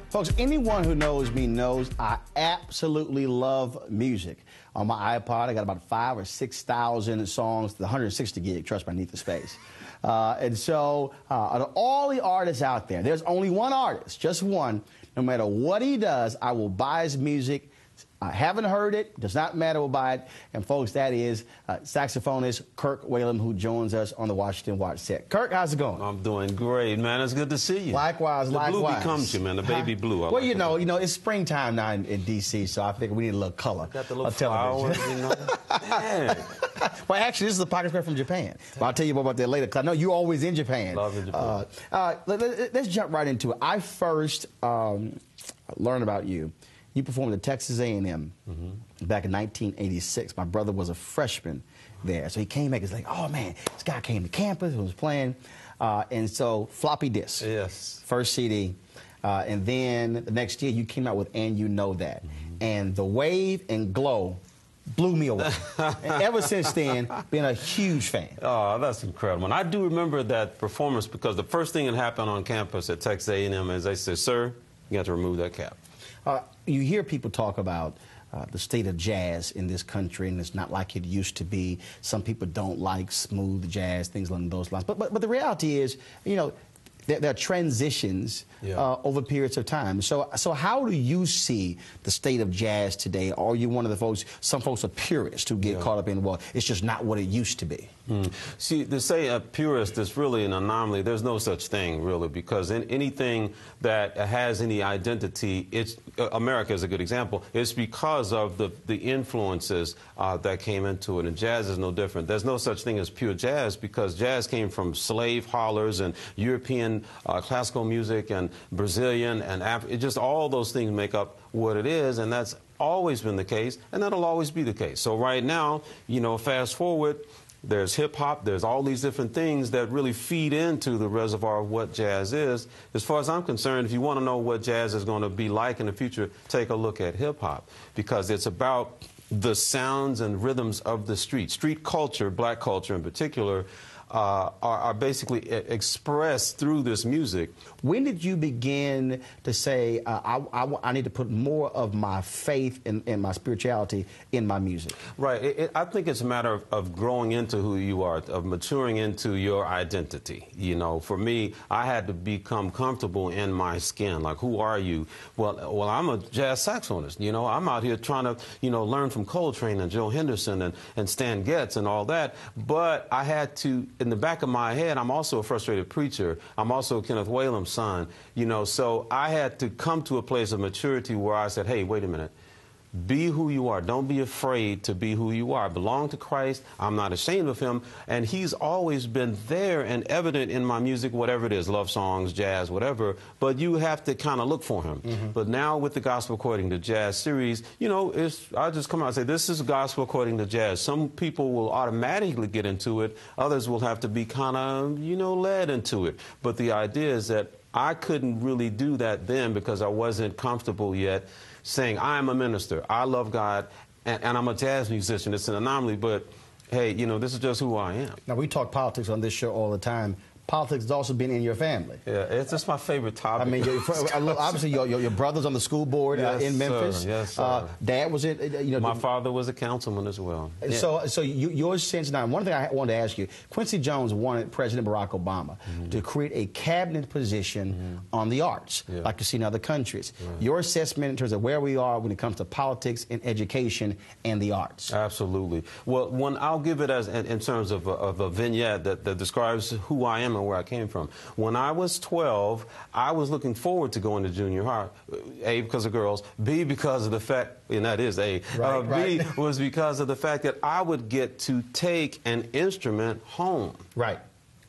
Folks, anyone who knows me knows I absolutely love music. On my iPod, I got about 5,000 or 6,000 songs, the 160 gig, trust me, I need the space. And so, of all the artists out there, there's only one artist, just one. No matter what he does, I will buy his music. I haven't heard it, does not matter, we'll buy it. And folks, that is saxophonist Kirk Whalum, who joins us on the Washington Watch set. Kirk, how's it going? I'm doing great, man. It's good to see you. Likewise, likewise. The blue becomes you, man, the baby blue. Well, you know, it's springtime now in D.C., so I think we need a little color. Got the little flowers, you know. Man. Well, actually, this is a pocket square from Japan. But I'll tell you more about that later, because I know you're always in Japan. Love in Japan. Let's jump right into it. I first learned about you. You performed at Texas A&M back in 1986. My brother was a freshman there. So he came back, he's like, oh man, this guy came to campus and was playing. And so floppy disk, yes, first CD. And then the next year you came out with And You Know That. And the wave and glow blew me away. And ever since then, been a huge fan. Oh, that's incredible. And I do remember that performance because the first thing that happened on campus at Texas A&M is they said, sir, you got to remove that cap. You hear people talk about the state of jazz in this country, and it's not like it used to be. Some people don't like smooth jazz, things along those lines. But the reality is, you know, there are transitions over periods of time. So how do you see the state of jazz today? Are you one of the folks, some folks are purists who get caught up in, well, it's just not what it used to be? See, to say a purist is really an anomaly. There's no such thing, really, because in anything that has any identity, America is a good example, it's because of the influences that came into it, and jazz is no different. There's no such thing as pure jazz because jazz came from slave hollers and European classical music and Brazilian and just all those things make up what it is, and that's always been the case, and that'll always be the case. So right now, you know, fast forward, there's hip-hop, there's all these different things that really feed into the reservoir of what jazz is. As far as I'm concerned, if you want to know what jazz is going to be like in the future, take a look at hip-hop, because it's about the sounds and rhythms of the street. Street culture, black culture in particular, are basically expressed through this music. When did you begin to say, I need to put more of my faith and my spirituality in my music? Right. I think it's a matter of growing into who you are, of maturing into your identity. You know, for me, I had to become comfortable in my skin. Like, who are you? Well, I'm a jazz saxophonist. You know, I'm out here trying to, you know, learn from Coltrane and Joe Henderson and Stan Getz and all that. But I had to, in the back of my head, I'm also a frustrated preacher. I'm also Kenneth Whalum's son, you know, so I had to come to a place of maturity where I said, hey, wait a minute. Be who you are. Don't be afraid to be who you are. I belong to Christ. I'm not ashamed of him. And he's always been there and evident in my music, whatever it is, love songs, jazz, whatever. But you have to kind of look for him. But now with the Gospel According to Jazz series, you know, I just come out and say, this is Gospel According to Jazz. Some people will automatically get into it. Others will have to be kind of, you know, led into it. But the idea is that I couldn't really do that then because I wasn't comfortable yet saying, I'm a minister, I love God, and I'm a jazz musician. It's an anomaly, but hey, you know, this is just who I am. Now, we talk politics on this show all the time. Politics has also been in your family. Yeah, it's just my favorite topic. I mean, obviously, your brother's on the school board in Memphis. Sir. Yes, sir. Dad was in, you know. My father was a councilman as well. So your sense now, one thing I wanted to ask you, Quincy Jones wanted President Barack Obama to create a cabinet position on the arts, like you see in other countries. Your assessment in terms of where we are when it comes to politics and education and the arts? Absolutely. Well, I'll give it as in terms of a vignette that describes who I am and where I came from. When I was 12, I was looking forward to going to junior high. A, because of girls. B, because of the fact, and that is A. B was because of the fact that I would get to take an instrument home. Right.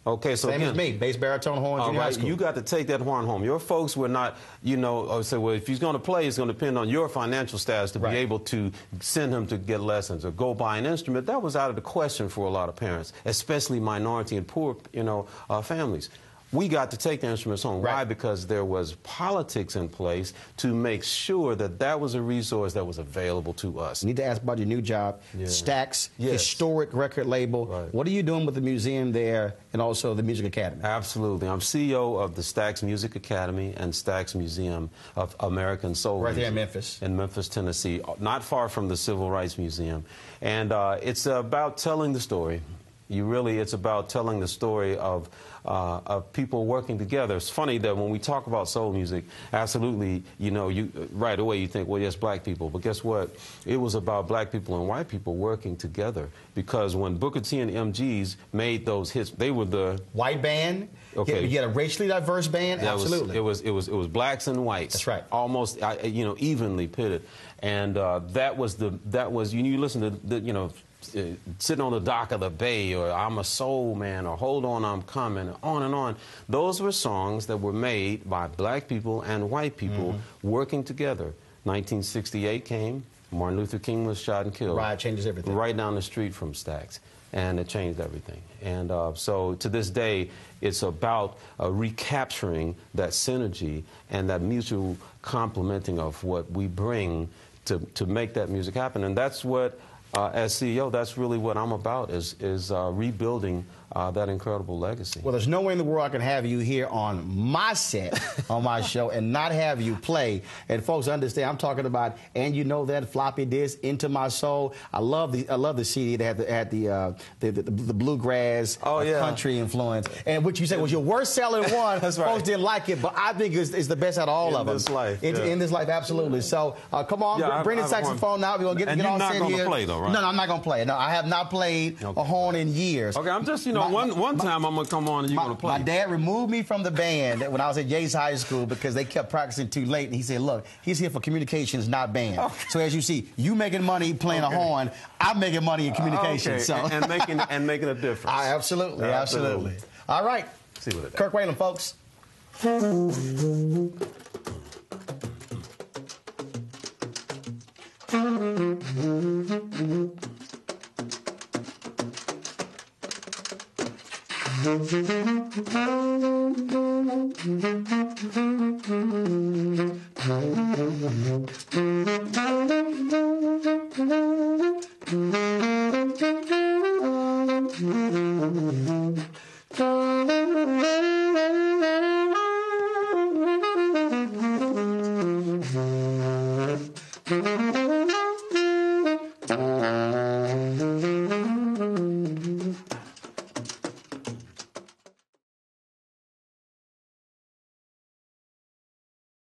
Okay, so same as me, bass, baritone, horn, junior high school. You got to take that horn home. Your folks were not, you know, say, well, if he's going to play, it's going to depend on your financial status to be able to send him to get lessons or go buy an instrument. That was out of the question for a lot of parents, especially minority and poor, you know, families. we got to take the instruments home. Right. Why? Because there was politics in place to make sure that that was a resource that was available to us. I need to ask about your new job, Stax, historic record label. Right. What are you doing with the museum there and also the Music Academy? Absolutely. I'm CEO of the Stax Music Academy and Stax Museum of American Soul. Right there in Music Memphis. In Memphis, Tennessee, not far from the Civil Rights Museum. And it's about telling the story. It's about telling the story of people working together. It's funny that when we talk about soul music, absolutely, right away you think, well, yes, black people. But guess what? It was about black people and white people working together. Because when Booker T and MGs made those hits, they were the white band. Okay. You had a racially diverse band. Absolutely. It was blacks and whites. That's right. Almost, evenly pitted. And that was you listen to the, Sitting on the Dock of the Bay, or I'm a Soul Man, or Hold On, I'm Coming, on and on. Those were songs that were made by black people and white people working together. 1968 came, Martin Luther King was shot and killed. Right, changes everything. Right down the street from Stax. And it changed everything. And so to this day, it's about recapturing that synergy and that mutual complementing of what we bring to make that music happen. And that's what, as CEO, that's really what I'm about, is rebuilding that incredible legacy. Well, there's no way in the world I can have you here on my set, on my show, and not have you play. And folks understand, I'm talking about, and you know that floppy disk, Into My Soul. I love the CD that had the bluegrass, country influence. And what you said was your worst selling one. That's right. Folks didn't like it, but I think it's the best out of all of them. In this life. In this life, absolutely. So come on, bring the saxophone now. We're going to get all set here. And you're not going to play, though, right? No, I'm not going to play. No, I have not played a horn in years. Okay, I'm just, one time I'm going to come on and you're going to play. My dad removed me from the band when I was at Yates High School because they kept practicing too late. And he said, look, he's here for communications, not band. Okay. So as you see, you making money playing a horn, I'm making money in communications. Okay. So. and making a difference. Absolutely. All right. See what it is. Kirk Whalum, folks.